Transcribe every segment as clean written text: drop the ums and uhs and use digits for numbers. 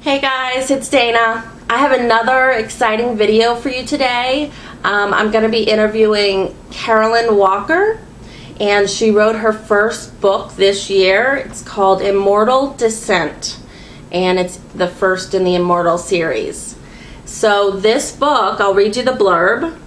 Hey guys, it's Dana. I have another exciting video for you today. I'm going to be interviewing Carolyn Walker, and she wrote her first book this year. It's called Immortal Descent, and it's the first in the Immortal Series. So this book, I'll read you the blurb.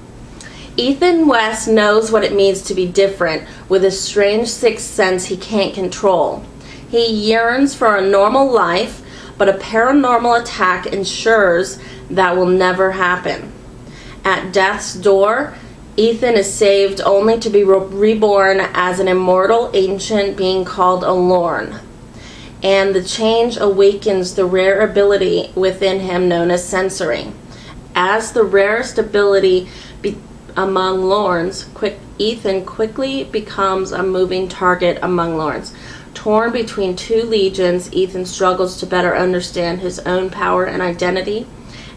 Ethan West knows what it means to be different, with a strange sixth sense he can't control. He yearns for a normal life, but a paranormal attack ensures that will never happen. At death's door, Ethan is saved only to be reborn as an immortal ancient being called a Lorn. And the change awakens the rare ability within him known as sensory. As the rarest ability among Lorns, Ethan quickly becomes a moving target among Lorns. Torn between two legions, Ethan struggles to better understand his own power and identity,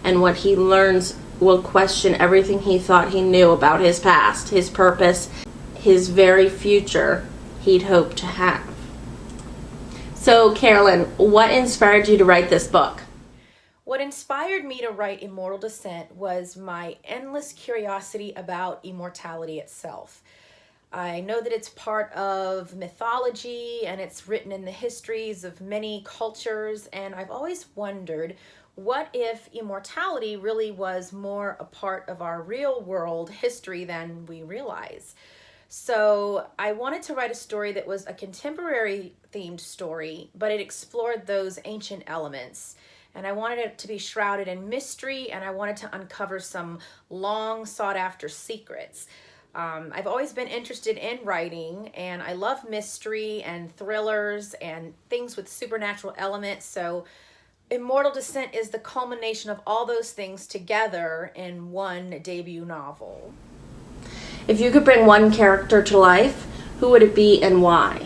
and what he learns will question everything he thought he knew about his past, his purpose, his very future he'd hoped to have. So, Carolyn, what inspired you to write this book? What inspired me to write Immortal Descent was my endless curiosity about immortality itself. I know that it's part of mythology and it's written in the histories of many cultures, and I've always wondered, what if immortality really was more a part of our real world history than we realize? So I wanted to write a story that was a contemporary themed story, but it explored those ancient elements. And I wanted it to be shrouded in mystery, and I wanted to uncover some long sought after secrets. I've always been interested in writing, and I love mystery and thrillers and things with supernatural elements. So Immortal Descent is the culmination of all those things together in one debut novel. If you could bring one character to life, who would it be and why?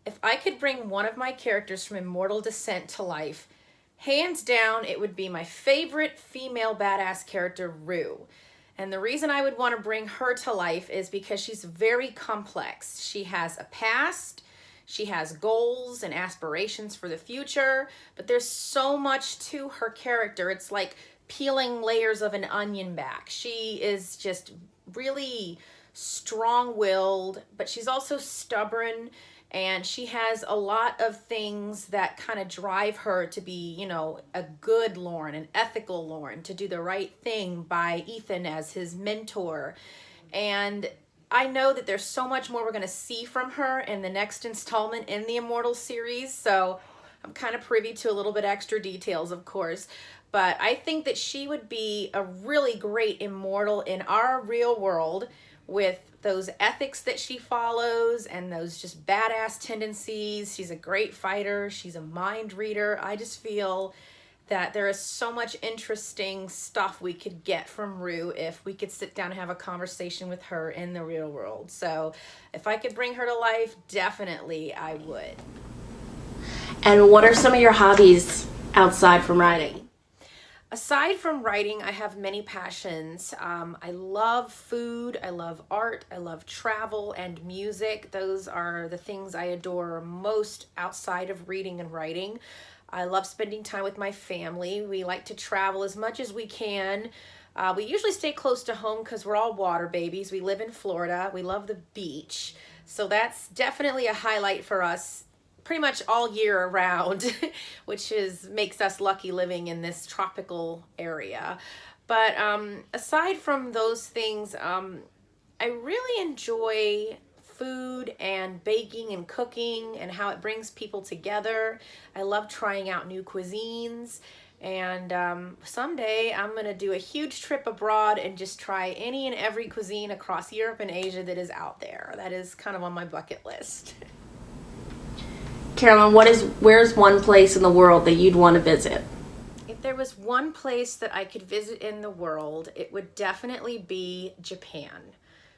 If I could bring one of my characters from Immortal Descent to life, hands down, it would be my favorite female badass character, Rue. And the reason I would want to bring her to life is because she's very complex. She has a past, she has goals and aspirations for the future, but there's so much to her character. It's like peeling layers of an onion back. She is just really strong-willed, but she's also stubborn, and she has a lot of things that kind of drive her to be, you know, a good Lorn, an ethical Lorn, to do the right thing by Ethan as his mentor. And I know that there's so much more we're going to see from her in the next installment in the Immortal series, so I'm kind of privy to a little bit extra details, of course. But I think that she would be a really great immortal in our real world, with those ethics that she follows and those just badass tendencies. She's a great fighter. She's a mind reader. I just feel that there is so much interesting stuff we could get from Rue if we could sit down and have a conversation with her in the real world. So if I could bring her to life, definitely I would. And what are some of your hobbies outside from writing? Aside from writing, I have many passions. I love food, I love art, I love travel and music. Those are the things I adore most outside of reading and writing. I love spending time with my family. We like to travel as much as we can. We usually stay close to home because we're all water babies. We live in Florida. We love the beach. So that's definitely a highlight for us pretty much all year around, which makes us lucky living in this tropical area. But aside from those things, I really enjoy food and baking and cooking and how it brings people together. I love trying out new cuisines, and someday I'm gonna do a huge trip abroad and just try any and every cuisine across Europe and Asia that is out there. That is kind of on my bucket list. Carolyn, where's one place in the world that you'd want to visit? If there was one place that I could visit in the world, it would definitely be Japan.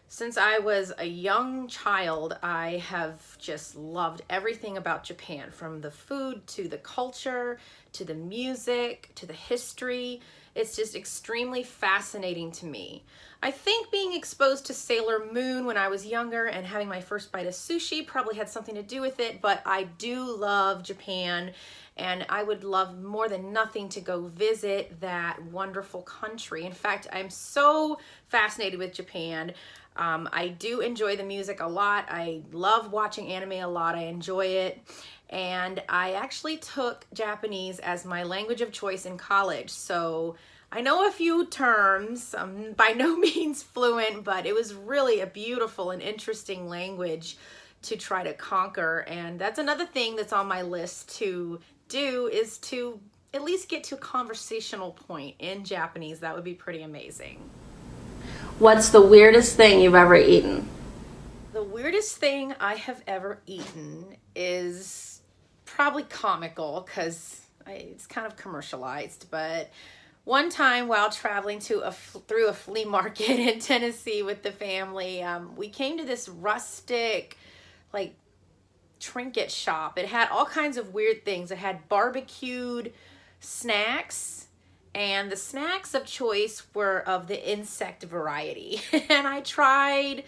Since I was a young child, I have just loved everything about Japan, from the food to the culture, to the music, to the history. It's just extremely fascinating to me. I think being exposed to Sailor Moon when I was younger and having my first bite of sushi probably had something to do with it, but I do love Japan, and I would love more than nothing to go visit that wonderful country. In fact, I'm so fascinated with Japan. I do enjoy the music a lot. I love watching anime a lot. I enjoy it. And I actually took Japanese as my language of choice in college. So I know a few terms. I'm by no means fluent, but it was really a beautiful and interesting language to try to conquer. And that's another thing that's on my list to do, is to at least get to a conversational point in Japanese. That would be pretty amazing. What's the weirdest thing you've ever eaten? The weirdest thing I have ever eaten is probably comical because it's kind of commercialized, but one time while traveling through a flea market in Tennessee with the family, we came to this rustic, like, trinket shop. It had all kinds of weird things. It had barbecued snacks, and the snacks of choice were of the insect variety. And I tried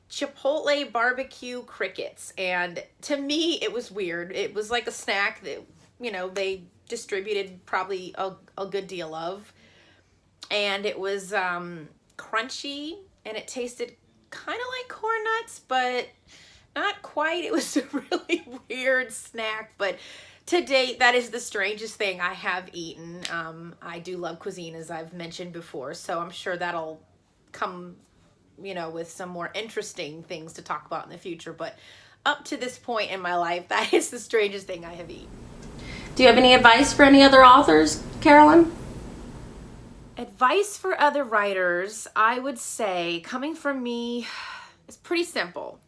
Chipotle barbecue crickets, and to me it was weird. It was like a snack that, you know, they distributed probably a good deal of, and it was crunchy, and it tasted kind of like corn nuts, but not quite. It was a really weird snack, but to date, that is the strangest thing I have eaten. I do love cuisine, as I've mentioned before, so I'm sure that'll come, you know, with some more interesting things to talk about in the future. But up to this point in my life, that is the strangest thing I have eaten. Do you have any advice for any other authors, Carolyn? Advice for other writers, I would say, coming from me, is pretty simple.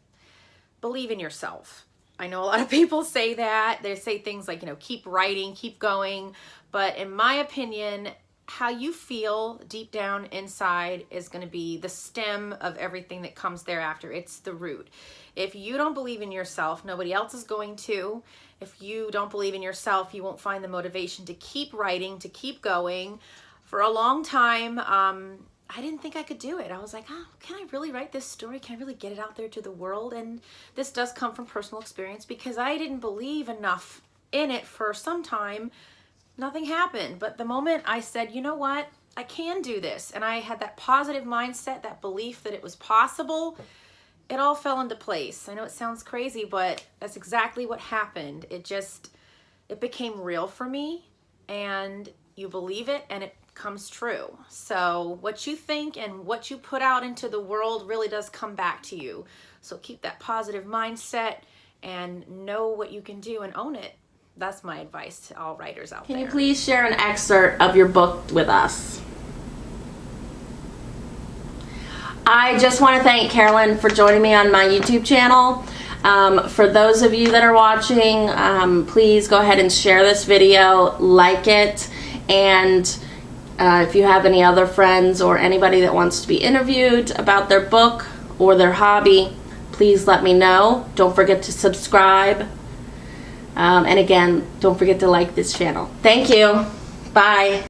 Believe in yourself. I know a lot of people say that. They say things like, you know, keep writing, keep going. But in my opinion, how you feel deep down inside is going to be the stem of everything that comes thereafter. It's the root. If you don't believe in yourself, nobody else is going to. If you don't believe in yourself, you won't find the motivation to keep writing, to keep going. For a long time, I didn't think I could do it. I was like, oh, can I really write this story? Can I really get it out there to the world? And this does come from personal experience, because I didn't believe enough in it for some time. Nothing happened. But the moment I said, you know what, I can do this, and I had that positive mindset, that belief that it was possible, it all fell into place. I know it sounds crazy, but that's exactly what happened. It became real for me, and you believe it, and it comes true. So what you think and what you put out into the world really does come back to you. So keep that positive mindset and know what you can do and own it. That's my advice to all writers out there. Can you please share an excerpt of your book with us? I just want to thank Carolyn for joining me on my YouTube channel. For those of you that are watching, please go ahead and share this video, like it, and if you have any other friends or anybody that wants to be interviewed about their book or their hobby, please let me know. Don't forget to subscribe. And again, don't forget to like this channel. Thank you. Bye.